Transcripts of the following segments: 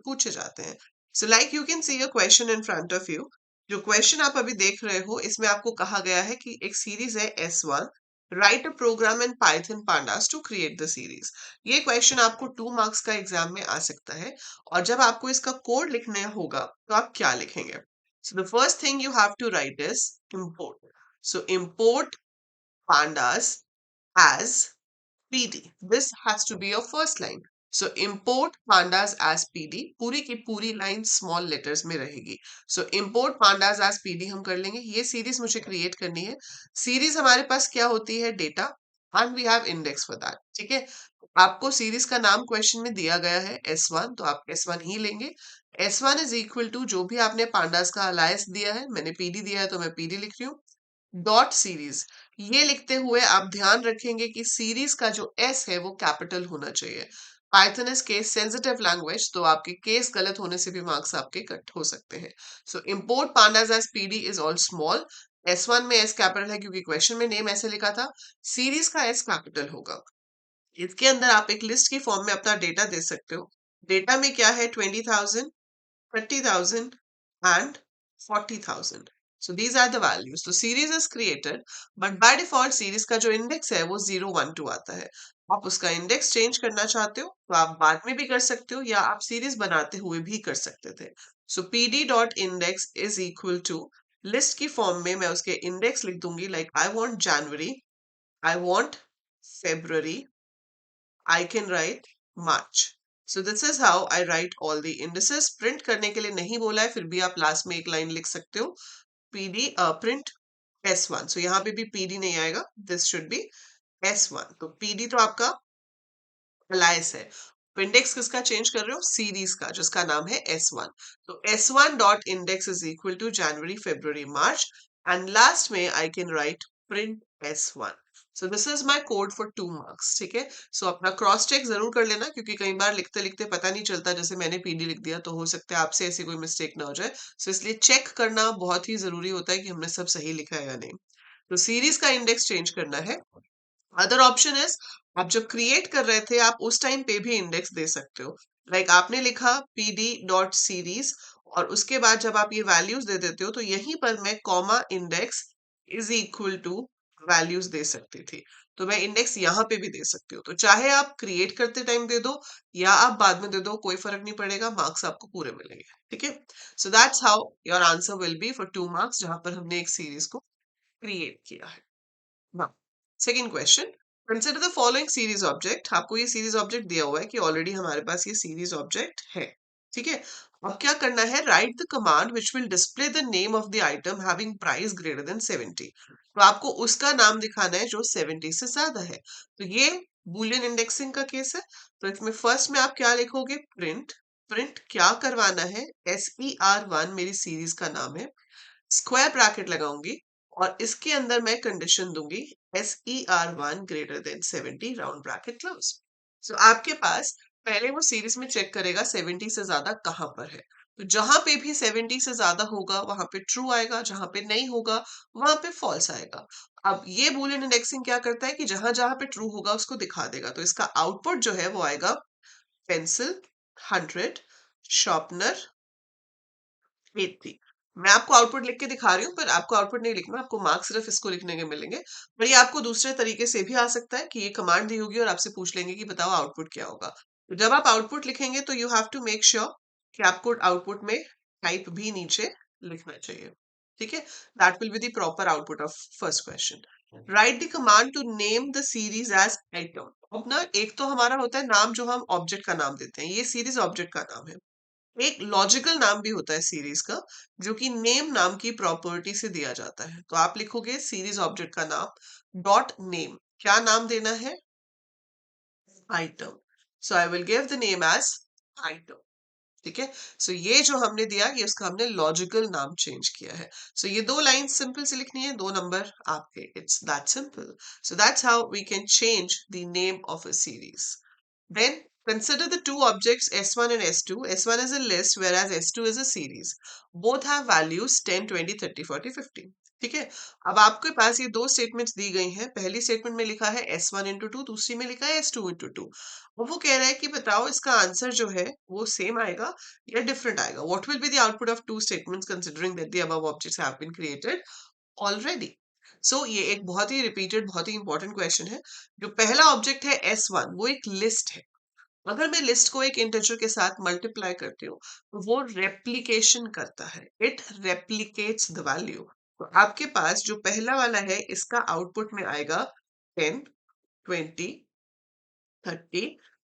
पूछे जाते हैं। So like you can see a question in front of you. जो क्वेश्चन आप अभी देख रहे हो इसमें आपको कहा गया है कि एक सीरीज है S1, write a program in Python pandas to create the series. ये क्वेश्चन आपको 2 मार्क्स का एग्जाम में आ सकता है, और जब आपको इसका कोड लिखना होगा तो आप क्या लिखेंगे? So the first thing you have to write is import. So import pandas as PD. This has to be your first line. So import pandas as PD. पूरी की पूरी लाइन स्मॉल लेटर्स में रहेगी. So import pandas as PD हम कर लेंगे. ये series मुझे क्रिएट करनी है. सीरीज हमारे पास क्या होती है? Data, and we have index for that. ठीक है, आपको सीरीज का नाम क्वेश्चन में दिया गया है S1, तो आप S1 ही लेंगे. S1 इज इक्वल टू जो भी आपने पांडास का अलायस दिया है, मैंने PD दिया है तो मैं PD लिख रही हूँ, डॉट सीरीज. ये लिखते हुए आप ध्यान रखेंगे कि सीरीज का जो एस है वो कैपिटल होना चाहिए. Python is case sensitive language, तो आपके केस गलत होने से भी मार्क्स आपके कट हो सकते हैं. So import pandas as PD is all small. S1 में एस कैपिटल है क्योंकि क्वेश्चन में नेम ऐसे लिखा था. सीरीज का एस कैपिटल होगा. इसके अंदर आप एक लिस्ट की फॉर्म में अपना डेटा दे सकते हो. डेटा में क्या है? 20,000, 30,000 and 40,000. So these are the values. So series is created, but by default series का जो index है वो 012 आता है. आप उसका index change करना चाहते हो तो आप बाद में भी कर सकते हो, या आप series बनाते हुए भी कर सकते थे. So pd dot index is equal to list की form में मैं उसके index लिख दूंगी, like I want January, I want February, I can write March. So this is how I write all the indices. Print करने के लिए नहीं बोला है, फिर भी आप लास्ट में एक लाइन लिख सकते हो, PD print S1. So यहाँ पे भी PD नहीं आएगा, this should be S1. तो PD तो आपका अलायस है. इंडेक्स किसका चेंज कर रहे हो? सीरीज का, जिसका नाम है S1. तो S1 dot index is equal to January, February, March, and last में I can write print S1. So this is my code for 2 marks. ठीक है, सो अपना क्रॉस चेक जरूर कर लेना, क्योंकि कई बार लिखते लिखते पता नहीं चलता, जैसे मैंने PD लिख दिया तो हो सकता है आपसे ऐसी कोई मिस्टेक ना हो जाए. सो इसलिए चेक करना बहुत ही जरूरी होता है कि हमने सब सही लिखा है या नहीं. तो सीरीज का इंडेक्स चेंज करना है. अदर ऑप्शन इज, आप जब क्रिएट कर रहे थे आप उस टाइम पे भी इंडेक्स दे सकते हो. लाइक आपने लिखा PD डॉट सीरीज, और उसके बाद जब आप ये वैल्यूज दे देते हो तो यहीं पर मैं comma index is equal to values दे सकती थी. तो मैं इंडेक्स यहाँ पे भी दे सकती हूँ. तो चाहे आप क्रिएट करते टाइम दे दो या आप बाद में दे दो, कोई फर्क नहीं पड़ेगा, मार्क्स आपको पूरे मिलेंगे. ठीक है, सो that's how your answer will be for 2 marks, जहां पर हमने एक सीरीज को क्रिएट किया है. हाँ, second question. Consider the following series object. आपको ये सीरीज ऑब्जेक्ट दिया हुआ है कि ऑलरेडी हमारे पास ये सीरीज ऑब्जेक्ट है. ठीक है, अब क्या करना है? Right the command which will display the name of the atom having price greater than 70. तो आपको उसका नाम दिखाना है जो 70 से ज्यादा है. तो ये बूलियन इंडेक्सिंग का केस है. तो इसमें फर्स्ट में आप क्या लिखोगे? प्रिंट. प्रिंट क्या करवाना है? SER1 मेरी सीरीज का नाम है. स्क्वायर ब्रैकेट लगाऊंगी और इसके अंदर मैं कंडीशन दूंगी SER1 greater than 70, round bracket close. So आपके पास पहले वो सीरीज में चेक करेगा 70 से ज्यादा कहां पर है. तो जहां पे भी 70 से ज्यादा होगा वहां पे ट्रू आएगा, जहां पे नहीं होगा वहां पे फॉल्स आएगा. अब ये बूलियन इंडेक्सिंग क्या करता है कि जहां जहां पे ट्रू होगा उसको दिखा देगा. तो इसका आउटपुट जो है वो आएगा पेंसिल 100, शार्पनर 80. मैं आपको आउटपुट लिख के दिखा रही हूँ, पर आपको आउटपुट नहीं लिखना, आपको मार्क्स सिर्फ इसको लिखने के मिलेंगे. पर ये आपको दूसरे तरीके से भी आ सकता है कि ये कमांड दी होगी और आपसे पूछ लेंगे कि बताओ आउटपुट क्या होगा. तो जब आप आउटपुट लिखेंगे तो you have to make sure कि आपको आउटपुट में टाइप भी नीचे लिखना चाहिए. ठीक है, that will be the proper output of first question. Write the command to name the series as item. अब ना, एक तो हमारा होता है नाम जो हम ऑब्जेक्ट का नाम देते हैं, ये सीरीज ऑब्जेक्ट का नाम है. एक लॉजिकल नाम भी होता है सीरीज का, जो कि नेम नाम की प्रॉपर्टी से दिया जाता है. तो आप लिखोगे सीरीज ऑब्जेक्ट का नाम डॉट नेम. क्या नाम देना है? Item. So I will give the name as item. ठीक है, सो ये जो हमने दिया ये उसका हमने लॉजिकल नाम चेंज किया है. सो ये 2 लाइन सिंपल से लिखनी है, 2 नंबर आपके. It's that simple. So that's how we can change the name of a series. Then consider the two objects S1 and S2. S1 is a list whereas S2 is a series. Both have values 10, 20, 30, 40, 50. ठीक है। अब आपके पास ये दो statements दी गई हैं। पहली statement में लिखा है S1 इंटू टू, दूसरी में लिखा है S2 इंटू टू। और वो कह रहा है कि बताओ इसका आंसर जो है वो सेम आएगा या डिफरेंट आएगा। What will be the output of two statements considering that the above objects have been created already. So ये एक बहुत ही रिपीटेड, बहुत ही इंपॉर्टेंट क्वेश्चन है। जो पहला ऑब्जेक्ट है S1 वो एक लिस्ट है। अगर मैं लिस्ट को एक इंटीजर के साथ मल्टीप्लाई करती हूँ तो वो रेप्लिकेशन करता है, इट रेप्लिकेट्स द वैल्यू। तो आपके पास जो पहला वाला है इसका आउटपुट में आएगा 10, 20, 30,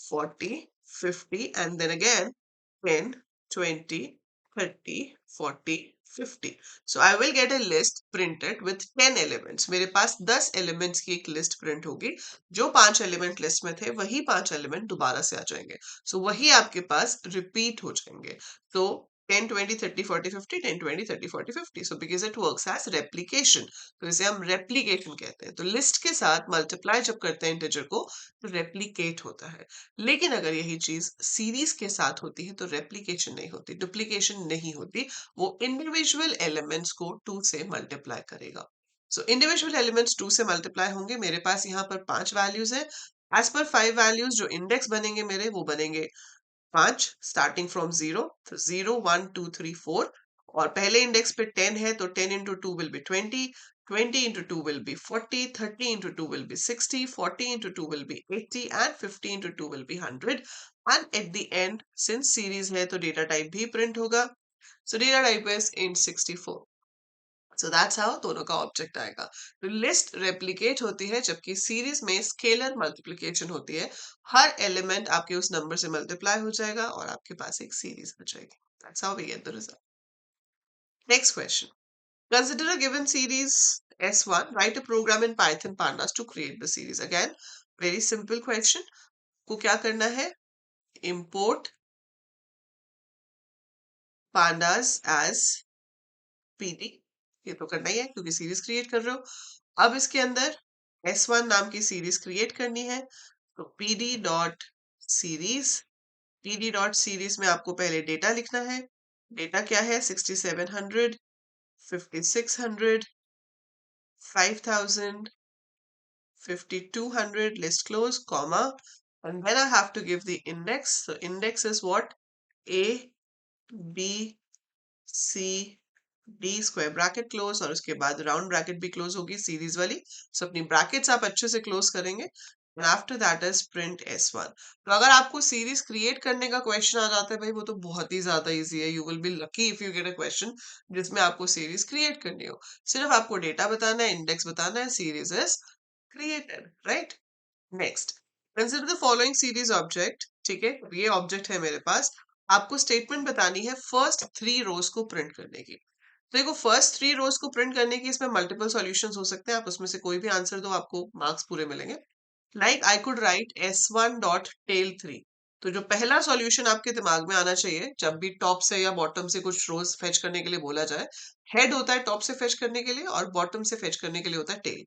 40, 50 and then again 10, 20, 30, 40, 50. So I will get a list printed with 10 elements. मेरे पास 10 elements की एक list print होगी। जो 5 element list में थे वही 5 element दोबारा से आ जाएंगे। So वही आपके पास repeat हो जाएंगे। So 10, 20, 30, 40, 50, 10, 20, 30, 40, 50. So because it works as replication, तो इसे हम replication कहते हैं। तो list के साथ multiply जब करते हैं integer को तो replicate होता है। लेकिन अगर यही चीज सीरीज के साथ होती है तो रेप्लिकेशन नहीं होती, डुप्लीकेशन नहीं होती। वो इंडिविजुअल एलिमेंट्स को 2 से मल्टीप्लाई करेगा। सो इंडिविजुअल एलिमेंट्स 2 से मल्टीप्लाई होंगे। मेरे पास यहाँ पर 5 वैल्यूज है। एज पर 5 वैल्यूज जो इंडेक्स बनेंगे मेरे वो बनेंगे 5 स्टार्टिंग फ्रॉम 0, तो 0 1 2 3 4। और पहले इंडेक्स पे 10 है तो 10 into 2 will be 20, 20 into 2 will be 40, 30 into 2 will be 60, 40 into 2 will be 80 and 50 into 2 will be 100। And at the end, since series है तो data type भी print होगा। So data type is int64। So that's how दोनों का object आएगा। तो list replicate होती है जबकि सीरीज में स्केलर मल्टीप्लिकेशन होती है। हर एलिमेंट आपके उस नंबर से मल्टीप्लाई हो जाएगा और आपके पास एक सीरीज हो जाएगी। That's how we get the result। Next question. Consider a given series S1. Write a program in Python Pandas to create the series. Again, very simple question. को क्या करना है? Import pandas as PD। ये तो करना ही है क्योंकि series create कर रहे हो। अब इसके अंदर S1 नाम की सीरीज क्रिएट करनी है तो PD dot series. PD dot series में आपको पहले डेटा लिखना है। डेटा क्या है? 6700, 5600, 5000, 5200, list close, comma, and then I have to give the index. So index is what? A, B, C, D square bracket close और उसके बाद राउंड ब्रैकेट भी क्लोज होगी सीरीज वाली। सो अपनी ब्रैकेट्स आप अच्छे से क्लोज करेंगे and after that is print S1। तो अगर आपको सीरीज क्रिएट करने का क्वेश्चन आ जाता है भाई वो तो बहुत ही ज्यादा इजी है। You will be lucky if you get a question जिसमें आपको सीरीज क्रिएट करनी हो। सिर्फ आपको डेटा बताना है, इंडेक्स बताना है, series is created, right? Next, consider the following series object। ठीक है, ये ऑब्जेक्ट है मेरे पास। आपको स्टेटमेंट बतानी है फर्स्ट 3 रोज को प्रिंट करने की। तो देखो फर्स्ट 3 रोज को प्रिंट करने की इसमें मल्टीपल सॉल्यूशंस हो सकते हैं। आप उसमें से कोई भी आंसर दो, आपको मार्क्स पूरे मिलेंगे। Like I could write S1 dot tail 3। तो जो पहला सॉल्यूशन आपके दिमाग में आना चाहिए जब भी टॉप से या बॉटम से कुछ रोज फेच करने के लिए बोला जाए, हेड होता है टॉप से फेच करने के लिए और बॉटम से फेच करने के लिए होता है tell.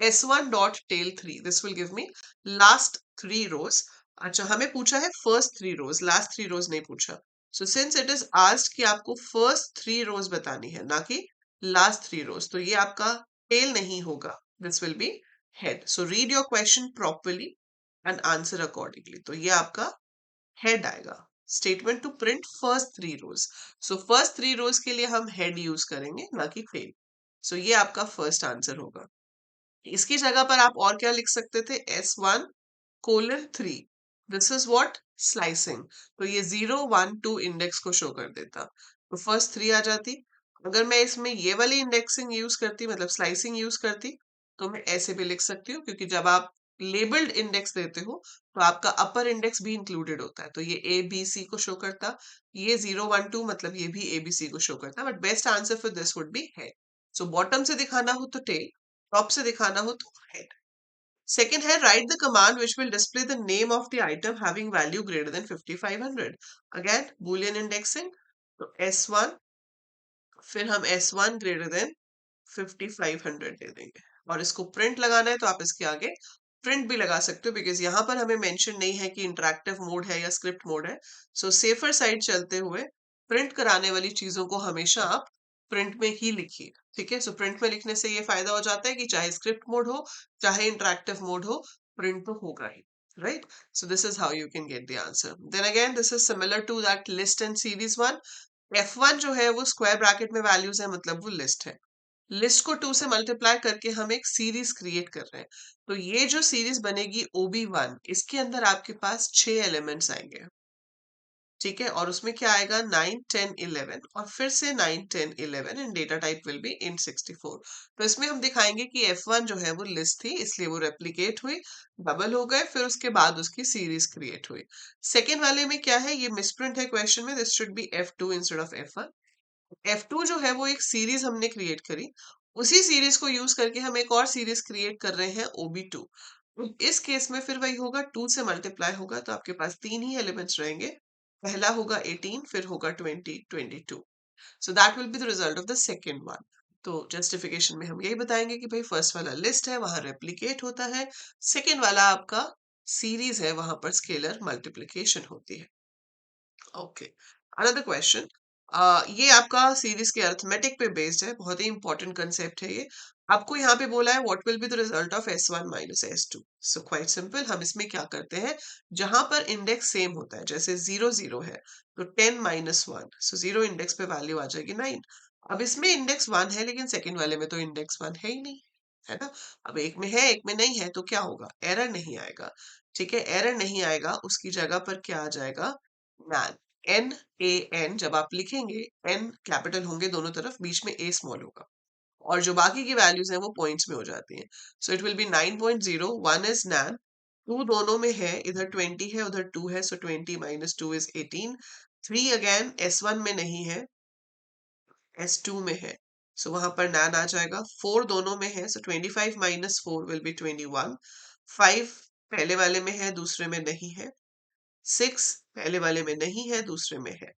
S1 dot tail 3, this will give me last 3 rows। अच्छा हमें पूछा है first 3 rows, last 3 rows नहीं पूछा। So since it is asked कि आपको first 3 rows बतानी है ना कि last 3 rows, तो ये आपका tail नहीं होगा। This will be head। So read your question properly and answer accordingly। तो ये आपका head आएगा। Statement to print first 3 rows। So first 3 rows के लिए हम head use करेंगे ना कि tail। So ये आपका first answer होगा। इसकी जगह पर आप और क्या लिख सकते थे? S1 colon 3। This is what? Slicing. तो ये 0 1 2 इंडेक्स को शो कर देता, तो फर्स्ट 3 आ जाती। अगर मैं इसमें ये वाली इंडेक्सिंग यूज करती, मतलब स्लाइसिंग यूज करती, तो मैं ऐसे भी लिख सकती हूँ क्योंकि जब आप लेबल्ड इंडेक्स देते हो तो आपका अपर इंडेक्स भी इंक्लूडेड होता है। तो ये ए बी सी को शो करता, ये 0 1 2 मतलब ये भी ए बी सी को शो करता, but best answer for this would be head. So bottom से दिखाना हो तो टेल, टॉप से दिखाना हो तो हेड। सेकेंड है right the command which will display the name of the atom having value greater than 5500। Again Boolean indexing. तो S1 फिर हम S1 ग्रेटर देन 5500 दे देंगे और इसको प्रिंट लगाना है तो आप इसके आगे प्रिंट भी लगा सकते हो बिकॉज यहाँ पर हमें मेंशन नहीं है कि इंटरेक्टिव मोड है या स्क्रिप्ट मोड है। सो सेफर साइड चलते हुए प्रिंट कराने वाली चीजों को हमेशा आप प्रिंट में ही लिखिए। ठीक है, सो प्रिंट में लिखने से ये फायदा हो जाता है कि चाहे स्क्रिप्ट मोड हो, चाहे इंटरैक्टिव मोड हो, प्रिंट तो होगा ही। Right, so this is how you can get the answer. Then again this is similar to that list and series one. F1 जो है वो स्क्वायर ब्रैकेट में वैल्यूज है, मतलब वो लिस्ट है। लिस्ट को 2 से मल्टीप्लाई करके हम एक सीरीज क्रिएट कर रहे हैं। तो ये जो सीरीज बनेगी OB1, इसके अंदर आपके पास 6 एलिमेंट्स आएंगे। ठीक है, और उसमें क्या आएगा 9 10 11 और फिर से 9 10 11 and data type will be int 64। तो इसमें हम दिखाएंगे कि F1 जो है वो लिस्ट थी, इसलिए वो रेप्लिकेट हुई, डबल हो गए, फिर उसके बाद उसकी सीरीज क्रिएट हुई। सेकेंड वाले में क्या है, ये मिसप्रिंट है क्वेश्चन में, this should be F2 instead of F1। F2 जो है वो एक सीरीज हमने क्रिएट करी, उसी सीरीज को यूज करके हम एक और सीरीज क्रिएट कर रहे हैं OB2। इस केस में फिर वही होगा, 2 से मल्टीप्लाई होगा, तो आपके पास 3 ही एलिमेंट्स रहेंगे। पहला होगा 18, फिर होगा 20 22। So that will be the result of the second one. तो जस्टिफिकेशन में हम यही बताएंगे कि भाई फर्स्ट वाला लिस्ट है, वहां रेप्लिकेट होता है। सेकेंड वाला आपका सीरीज है, वहां पर स्केलर मल्टीप्लिकेशन होती है। Okay, another question. ये आपका सीरीज के अरिथमेटिक पे बेस्ड है, बहुत ही इंपॉर्टेंट कंसेप्ट है ये। आपको यहाँ पे बोला है what will be the result of S1 minus S2। So quite simple, हम इसमें क्या करते हैं, जहां पर इंडेक्स सेम होता है, जैसे 0 0 है तो 10 माइनस 1, सो 0 इंडेक्स पे वैल्यू आ जाएगी 9। अब इसमें इंडेक्स 1 है, लेकिन सेकंड वाले में तो इंडेक्स 1 है ही नहीं, है ना। अब एक में है, एक में नहीं है, तो क्या होगा, एरर नहीं आएगा। ठीक है, एरर नहीं आएगा, उसकी जगह पर क्या आ जाएगा, मैन। NaN जब आप लिखेंगे, N कैपिटल होंगे दोनों तरफ, बीच में A स्मॉल होगा, और जो बाकी की वैल्यूज हैं वो पॉइंट्स में हो जाती हैं। So it will be 9.0, 1 is nan, 2 दोनों में है, इधर 20 है उधर 2 है, सो 20 माइनस 2 इज 18। 3 अगेन S1 में नहीं है, S2 में है, सो वहां पर nan आ जाएगा। 4 दोनों में है, सो 25 माइनस 4 विल बी 21। 5 पहले वाले में है, दूसरे में नहीं है। 6 पहले वाले में नहीं है, दूसरे में है।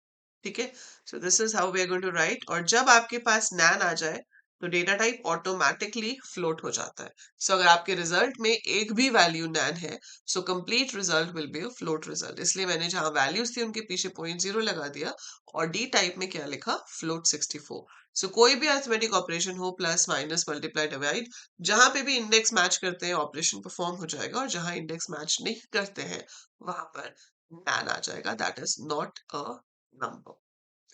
ठीक है, so this is how we are going to write. और जब आपके पास नैन आ जाए तो डेटा टाइप ऑटोमेटिकली फ्लोट हो जाता है। सो अगर आपके रिजल्ट में एक भी वैल्यू नैन है, so complete result will be a float result. इसलिए मैंने जहां वैल्यूज थी उनके पीछे 0.0 लगा दिया, और डी टाइप में क्या लिखा, फ्लोट 64। सो कोई भी अरिथमेटिक ऑपरेशन हो, प्लस माइनस मल्टीप्लाई डिवाइड, जहां पे भी इंडेक्स मैच करते हैं ऑपरेशन परफॉर्म हो जाएगा, और जहां इंडेक्स मैच नहीं करते हैं वहां पर नैन आ जाएगा, that is not a number.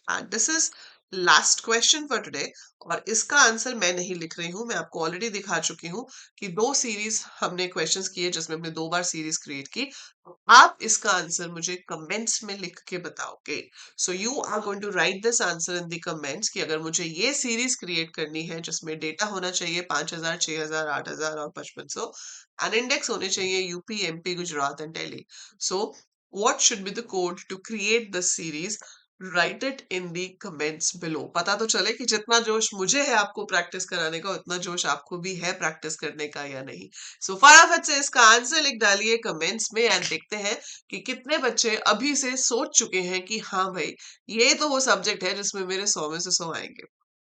And this is last question for today. और इसका आंसर मैं नहीं लिख रही हूं, मैं आपको ऑलरेडी दिखा चुकी हूं कि 2 सीरीज हमने क्वेश्चंस किए जिसमें हमने 2 बार सीरीज क्रिएट की। आप इसका आंसर मुझे कमेंट्स में लिख के बताओगे। So you are going to write this answer in the comments कि अगर मुझे ये सीरीज क्रिएट करनी है जिसमें डेटा होना चाहिए 5000 6000 8000 और 5500, एंड इंडेक्स होने चाहिए UP MP Gujarat and Delhi. So what should be the code to create the series? Write it in the comments below। पता तो चले कि जितना जोश मुझे है आपको प्रैक्टिस कराने का, उतना जोश आपको भी है प्रैक्टिस करने का या नहीं। सो फटाफट से इसका आंसर लिख डालिए कमेंट्स में, एंड देखते हैं कि कितने बच्चे अभी से सोच चुके हैं कि हाँ भाई, ये तो वो सब्जेक्ट है जिसमें मेरे 100 में से 100 आएंगे।